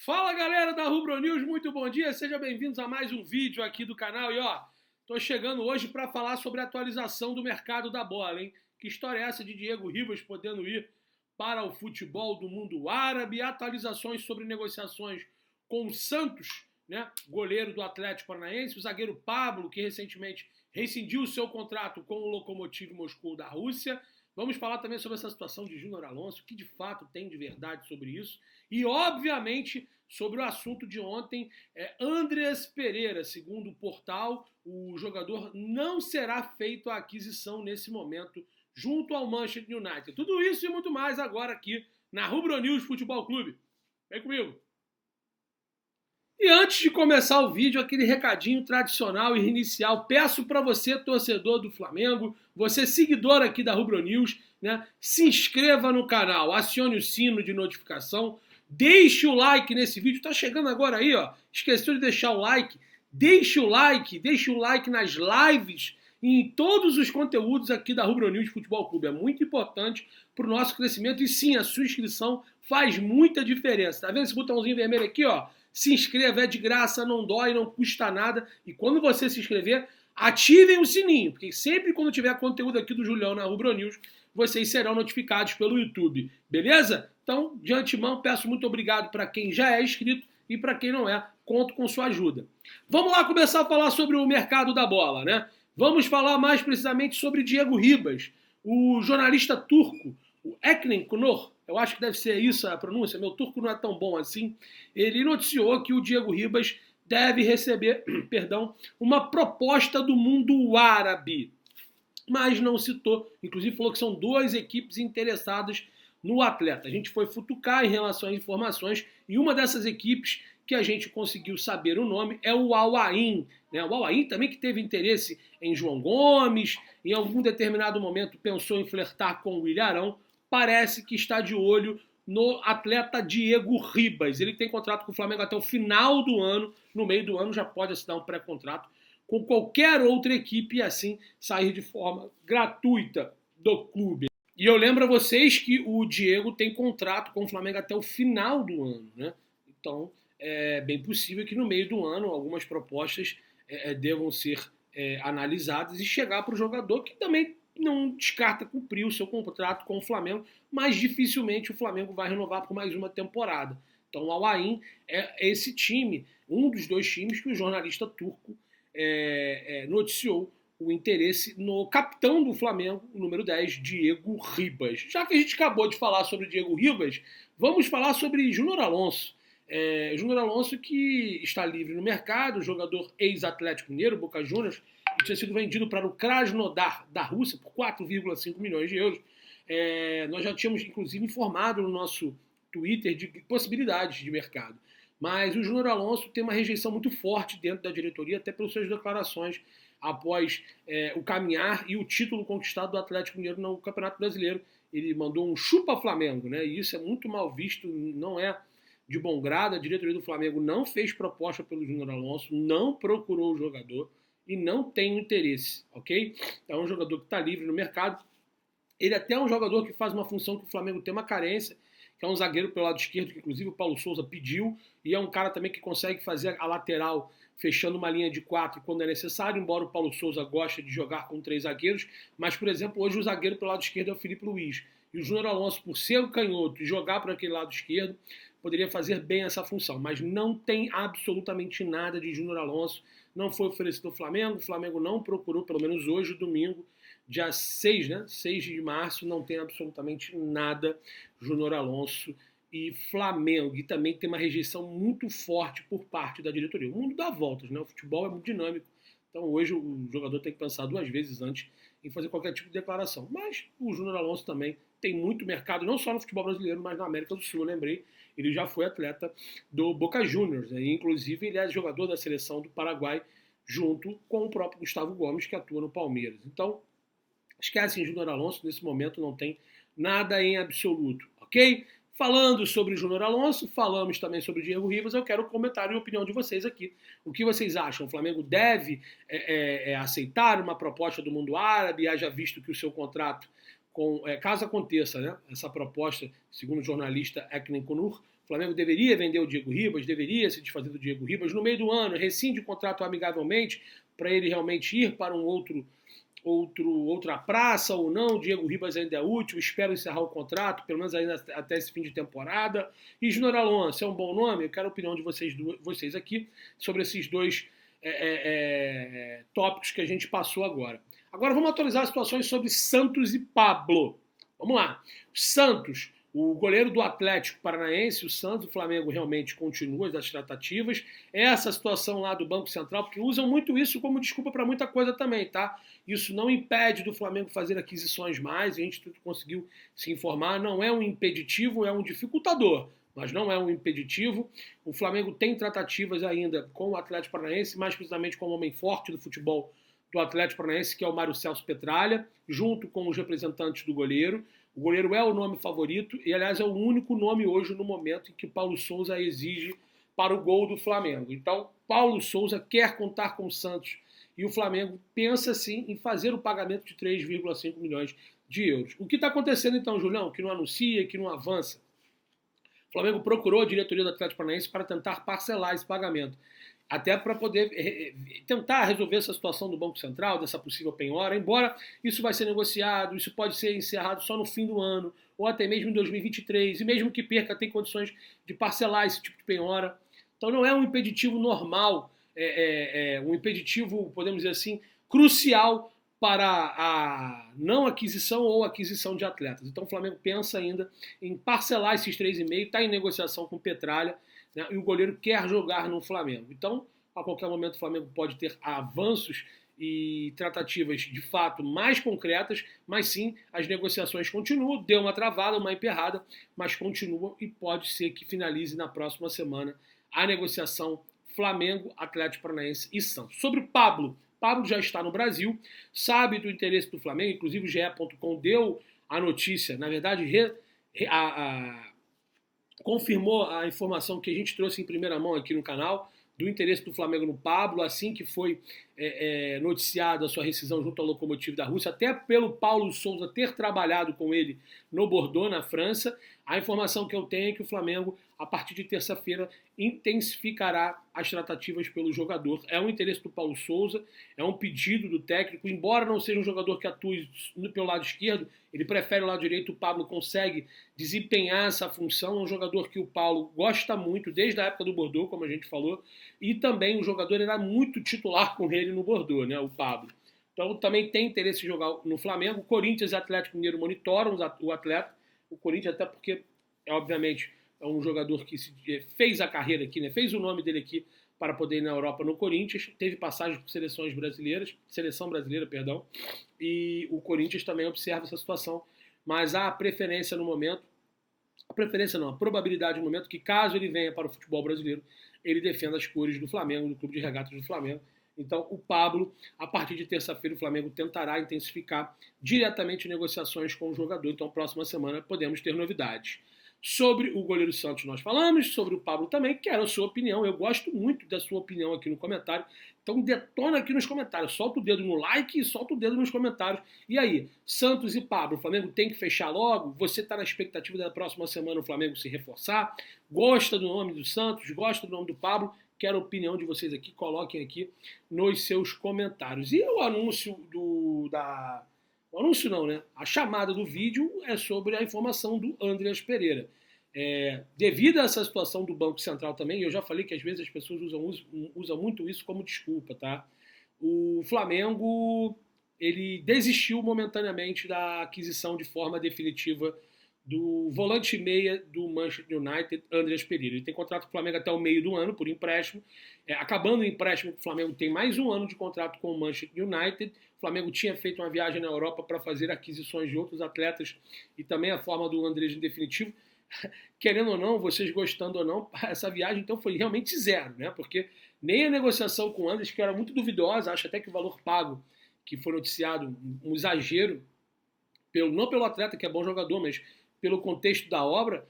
Fala galera da Rubro News, muito bom dia, sejam bem-vindos a mais um vídeo aqui do canal. E tô chegando hoje para falar sobre a atualização do mercado da bola, hein? Que história é essa de Diego Ribas podendo ir para o futebol do mundo árabe? Atualizações sobre negociações com o Santos, né? Goleiro do Atlético Paranaense, o zagueiro Pablo, que recentemente rescindiu o seu contrato com o Lokomotiv Moscou da Rússia. Vamos falar também sobre essa situação de Júnior Alonso, o que de fato tem de verdade sobre isso. E, obviamente, sobre o assunto de ontem, Andreas Pereira, segundo o portal, o jogador não será feito a aquisição nesse momento junto ao Manchester United. Tudo isso e muito mais agora aqui na Rubro News Futebol Clube. Vem comigo! E antes de começar o vídeo, aquele recadinho tradicional e inicial, peço para você, torcedor do Flamengo, você seguidor aqui da Rubro News, né, se inscreva no canal, acione o sino de notificação, deixe o like nesse vídeo, tá chegando agora aí, esqueceu de deixar o like, deixe o like nas lives e em todos os conteúdos aqui da Rubro News Futebol Clube, é muito importante para o nosso crescimento e sim, a sua inscrição faz muita diferença, tá vendo esse botãozinho vermelho aqui, Se inscreva, é de graça, não dói, não custa nada. E quando você se inscrever, ativem o sininho, porque sempre quando tiver conteúdo aqui do Julião na Rubro News, vocês serão notificados pelo YouTube, beleza? Então, de antemão, peço muito obrigado para quem já é inscrito e para quem não é, conto com sua ajuda. Vamos lá começar a falar sobre o mercado da bola, né? Vamos falar mais precisamente sobre Diego Ribas, o jornalista turco, o Eknen Kunur, eu acho que deve ser isso a pronúncia, meu turco não é tão bom assim, ele noticiou que o Diego Ribas deve receber, uma proposta do mundo árabe, mas não citou, inclusive falou que são duas equipes interessadas no atleta. A gente foi futucar em relação às informações e uma dessas equipes que a gente conseguiu saber o nome é o Al Ain, né? O Al Ain também que teve interesse em João Gomes, em algum determinado momento pensou em flertar com o Ilharão, parece que está de olho no atleta Diego Ribas. Ele tem contrato com o Flamengo até o final do ano. No meio do ano já pode assinar um pré-contrato com qualquer outra equipe e assim sair de forma gratuita do clube. E eu lembro a vocês que o Diego tem contrato com o Flamengo até o final do ano, né? Então é bem possível que no meio do ano algumas propostas devam ser analisadas e chegar para o jogador que também não descarta cumprir o seu contrato com o Flamengo, mas dificilmente o Flamengo vai renovar por mais uma temporada. Então o Al Ain é esse time, um dos dois times que o jornalista turco noticiou o interesse no capitão do Flamengo, o número 10, Diego Ribas. Já que a gente acabou de falar sobre Diego Ribas, vamos falar sobre Júnior Alonso. Júnior Alonso que está livre no mercado, jogador ex-Atlético Mineiro, Boca Juniors, que tinha sido vendido para o Krasnodar da Rússia por 4,5 milhões de euros. Nós já tínhamos, inclusive, informado no nosso Twitter de possibilidades de mercado. Mas o Júnior Alonso tem uma rejeição muito forte dentro da diretoria, até pelas suas declarações após o caminhar e o título conquistado do Atlético Mineiro no Campeonato Brasileiro. Ele mandou um chupa Flamengo, né? E isso é muito mal visto, não é de bom grado. A diretoria do Flamengo não fez proposta pelo Júnior Alonso, não procurou o jogador e não tem interesse, ok? É um jogador que está livre no mercado. Ele até é um jogador que faz uma função que o Flamengo tem uma carência, que é um zagueiro pelo lado esquerdo, que inclusive o Paulo Souza pediu, e é um cara também que consegue fazer a lateral fechando uma linha de 4 quando é necessário, embora o Paulo Souza goste de jogar com 3 zagueiros, mas, por exemplo, hoje o zagueiro pelo lado esquerdo é o Felipe Luiz. E o Júnior Alonso, por ser o canhoto e jogar por aquele lado esquerdo, poderia fazer bem essa função, mas não tem absolutamente nada de Júnior Alonso, não foi oferecido ao Flamengo, o Flamengo não procurou, pelo menos hoje, domingo, dia 6, né? 6 de março, não tem absolutamente nada Júnior Alonso e Flamengo. E também tem uma rejeição muito forte por parte da diretoria. O mundo dá voltas, né? O futebol é muito dinâmico. Então hoje o jogador tem que pensar 2 vezes antes em fazer qualquer tipo de declaração. Mas o Júnior Alonso também tem muito mercado, não só no futebol brasileiro, mas na América do Sul, eu lembrei. Ele já foi atleta do Boca Juniors, né? E, inclusive ele é jogador da seleção do Paraguai, junto com o próprio Gustavo Gomes, que atua no Palmeiras. Então, esquecem Júnior Alonso, nesse momento não tem nada em absoluto, ok? Falando sobre Júnior Alonso, falamos também sobre Diego Ribas, eu quero o comentário e a opinião de vocês aqui. O que vocês acham? O Flamengo deve aceitar uma proposta do mundo árabe, haja visto que o seu contrato, caso aconteça, né, essa proposta, segundo o jornalista Eknen Kunur, Flamengo deveria vender o Diego Ribas, deveria se desfazer do Diego Ribas no meio do ano, rescinde o contrato amigavelmente para ele realmente ir para outra praça ou não. O Diego Ribas ainda é útil, espero encerrar o contrato, pelo menos ainda até esse fim de temporada. E Júnior Alonso é um bom nome? Eu quero a opinião de vocês aqui sobre esses dois tópicos que a gente passou agora. Agora vamos atualizar as situações sobre Santos e Pablo. Vamos lá. Santos, o goleiro do Atlético Paranaense, o Santos, o Flamengo realmente continua das tratativas. Essa situação lá do Banco Central, porque usam muito isso como desculpa para muita coisa também, tá? Isso não impede do Flamengo fazer aquisições mais, a gente conseguiu se informar, não é um impeditivo, é um dificultador, mas não é um impeditivo. O Flamengo tem tratativas ainda com o Atlético Paranaense, mais precisamente com o homem forte do futebol do Atlético Paranaense, que é o Mário Celso Petralha, junto com os representantes do goleiro. O goleiro é o nome favorito e, aliás, é o único nome hoje no momento em que Paulo Souza exige para o gol do Flamengo. Então, Paulo Souza quer contar com o Santos e o Flamengo pensa, sim, em fazer o pagamento de 3,5 milhões de euros. O que está acontecendo, então, Julião, que não anuncia, que não avança? O Flamengo procurou a diretoria do Atlético Paranaense para tentar parcelar esse pagamento, até para poder tentar resolver essa situação do Banco Central, dessa possível penhora, embora isso vai ser negociado, isso pode ser encerrado só no fim do ano, ou até mesmo em 2023, e mesmo que perca, tem condições de parcelar esse tipo de penhora. Então não é um impeditivo normal, um impeditivo, podemos dizer assim, crucial para a não aquisição ou aquisição de atletas. Então o Flamengo pensa ainda em parcelar esses 3,5, está em negociação com o Petralha, né, e o goleiro quer jogar no Flamengo. Então, a qualquer momento o Flamengo pode ter avanços e tratativas de fato mais concretas, mas sim, as negociações continuam, deu uma travada, uma emperrada, mas continuam e pode ser que finalize na próxima semana a negociação Flamengo, Atlético Paranaense e Santos. Sobre o Pablo já está no Brasil, sabe do interesse do Flamengo, inclusive o GE.com deu a notícia, na verdade, confirmou a informação que a gente trouxe em primeira mão aqui no canal, do interesse do Flamengo no Pablo, assim que foi noticiado a sua rescisão junto ao Lokomotiv da Rússia, até pelo Paulo Souza ter trabalhado com ele no Bordeaux, na França. A informação que eu tenho é que o Flamengo, a partir de terça-feira, intensificará as tratativas pelo jogador. É um interesse do Paulo Souza, é um pedido do técnico, embora não seja um jogador que atue pelo lado esquerdo, ele prefere o lado direito, o Pablo consegue desempenhar essa função, é um jogador que o Paulo gosta muito, desde a época do Bordeaux, como a gente falou, e também o jogador era muito titular com ele no Bordeaux, né, o Pablo. Então também tem interesse em jogar no Flamengo. Corinthians e Atlético Mineiro monitoram o atleta, o Corinthians até porque, obviamente, é um jogador que fez a carreira aqui, né, fez o nome dele aqui para poder ir na Europa no Corinthians, teve passagem por seleção brasileira, perdão, e o Corinthians também observa essa situação, mas há a preferência no momento, a probabilidade no momento que caso ele venha para o futebol brasileiro, ele defenda as cores do Flamengo, do Clube de Regatas do Flamengo. Então o Pablo, a partir de terça-feira, o Flamengo tentará intensificar diretamente negociações com o jogador, então próxima semana podemos ter novidades. Sobre o goleiro Santos nós falamos, sobre o Pablo também, quero a sua opinião, eu gosto muito da sua opinião aqui no comentário, então detona aqui nos comentários, solta o dedo no like e solta o dedo nos comentários. E aí, Santos e Pablo, o Flamengo tem que fechar logo? Você está na expectativa da próxima semana o Flamengo se reforçar? Gosta do nome do Santos? Gosta do nome do Pablo? Quero a opinião de vocês aqui, coloquem aqui nos seus comentários. E o anúncio O anúncio não, né? A chamada do vídeo é sobre a informação do Andreas Pereira. Devido a essa situação do Banco Central também, eu já falei que às vezes as pessoas usam muito isso como desculpa, tá? O Flamengo, ele desistiu momentaneamente da aquisição de forma definitiva do volante meia do Manchester United, Andreas Pereira. Ele tem contrato com o Flamengo até o meio do ano, por empréstimo. Acabando o empréstimo, o Flamengo tem mais um ano de contrato com o Manchester United. O Flamengo tinha feito uma viagem na Europa para fazer aquisições de outros atletas e também a forma do Andreas em definitivo. Querendo ou não, vocês gostando ou não, essa viagem então foi realmente zero, né? Porque nem a negociação com o Andreas, que era muito duvidosa, acho até que o valor pago, que foi noticiado, um exagero, não pelo atleta, que é bom jogador, mas pelo contexto da obra,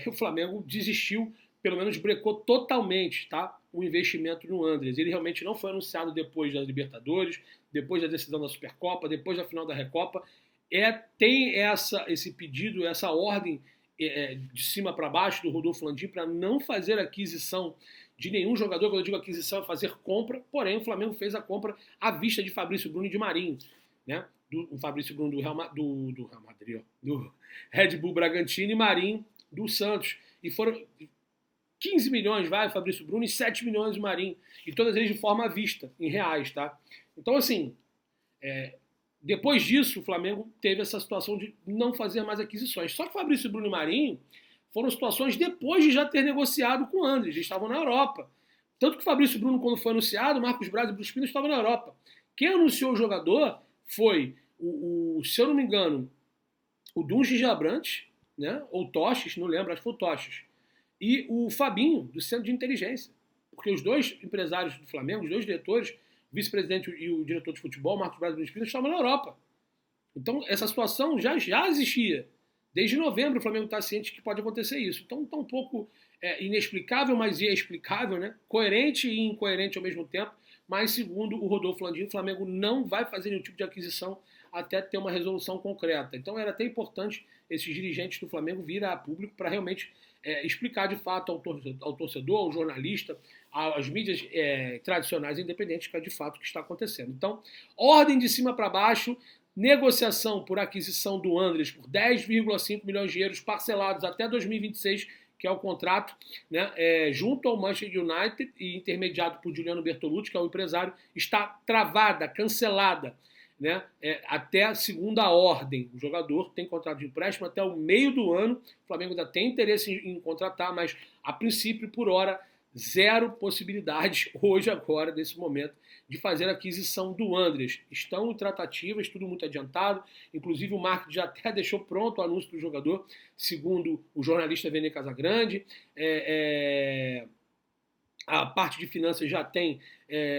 o Flamengo desistiu, pelo menos brecou totalmente, tá, o investimento no Andreas. Ele realmente não foi anunciado depois da Libertadores, depois da decisão da Supercopa, depois da final da Recopa. Tem esse pedido, essa ordem de cima para baixo do Rodolfo Landim para não fazer aquisição de nenhum jogador. Quando eu digo aquisição, é fazer compra. Porém, o Flamengo fez a compra à vista de Fabrício Bruno e de Marinho, né? O Fabrício Bruno do Real Madrid, ó, do Red Bull Bragantino, e Marinho do Santos. E foram 15 milhões, vai, Fabrício Bruno, e 7 milhões o Marinho. E todas eles de forma à vista, em reais, tá? Então, assim, depois disso, o Flamengo teve essa situação de não fazer mais aquisições. Só que Fabrício Bruno e Marinho foram situações depois de já ter negociado com o Andrés. Eles estavam na Europa. Tanto que o Fabrício Bruno, quando foi anunciado, Marcos Braz e Bruce Pino estavam na Europa. Quem anunciou o jogador foi, se eu não me engano, o Dungi Abrantes, né? Ou Toches, não lembro, acho que foi o Toches. E o Fabinho, do Centro de Inteligência. Porque os dois empresários do Flamengo, os dois diretores, o vice-presidente e o diretor de futebol, Marcos Braz e Bruce Pino, estavam na Europa. Então, essa situação já existia. Desde novembro, o Flamengo está ciente que pode acontecer isso. Então, está um pouco inexplicável, mas é explicável, né? Coerente e incoerente ao mesmo tempo. Mas, segundo o Rodolfo Landim, o Flamengo não vai fazer nenhum tipo de aquisição até ter uma resolução concreta. Então, era até importante esses dirigentes do Flamengo vir a público para realmente explicar de fato ao torcedor, ao jornalista, às mídias tradicionais e independentes, que é de fato o que está acontecendo. Então, ordem de cima para baixo. Negociação por aquisição do Andrés por 10,5 milhões de euros parcelados até 2026, que é o contrato, né, junto ao Manchester United e intermediado por Juliano Bertolucci, que é o empresário, está travada, cancelada, né, até a segunda ordem. O jogador tem contrato de empréstimo até o meio do ano. O Flamengo ainda tem interesse em contratar, mas a princípio, por hora, zero possibilidades hoje, agora, nesse momento, de fazer a aquisição do Andrés. Estão em tratativas, tudo muito adiantado. Inclusive o marketing já até deixou pronto o anúncio do jogador, segundo o jornalista Vene Casagrande. A parte de finanças já tem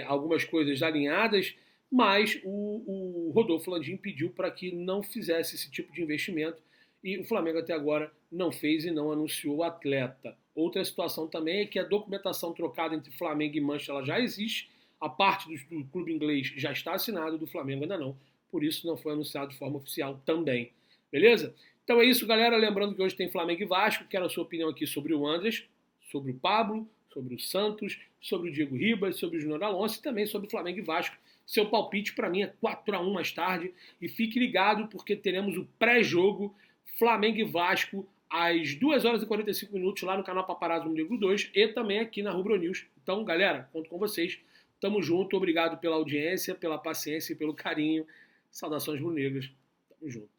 algumas coisas alinhadas, mas o Rodolfo Landim pediu para que não fizesse esse tipo de investimento e o Flamengo até agora não fez e não anunciou o atleta. Outra situação também é que a documentação trocada entre Flamengo e Manchester ela já existe. A parte do clube inglês já está assinada, do Flamengo ainda não. Por isso não foi anunciado de forma oficial também. Beleza? Então é isso, galera. Lembrando que hoje tem Flamengo e Vasco. Quero a sua opinião aqui sobre o Andrés, sobre o Pablo, sobre o Santos, sobre o Diego Ribas, sobre o Júnior Alonso e também sobre o Flamengo e Vasco. Seu palpite para mim é 4-1 mais tarde. E fique ligado porque teremos o pré-jogo Flamengo e Vasco às 2h45 lá no canal Paparazzo Negro 2 e também aqui na Rubro News. Então, galera, conto com vocês. Tamo junto, obrigado pela audiência, pela paciência e pelo carinho. Saudações rubro-negras. Tamo junto.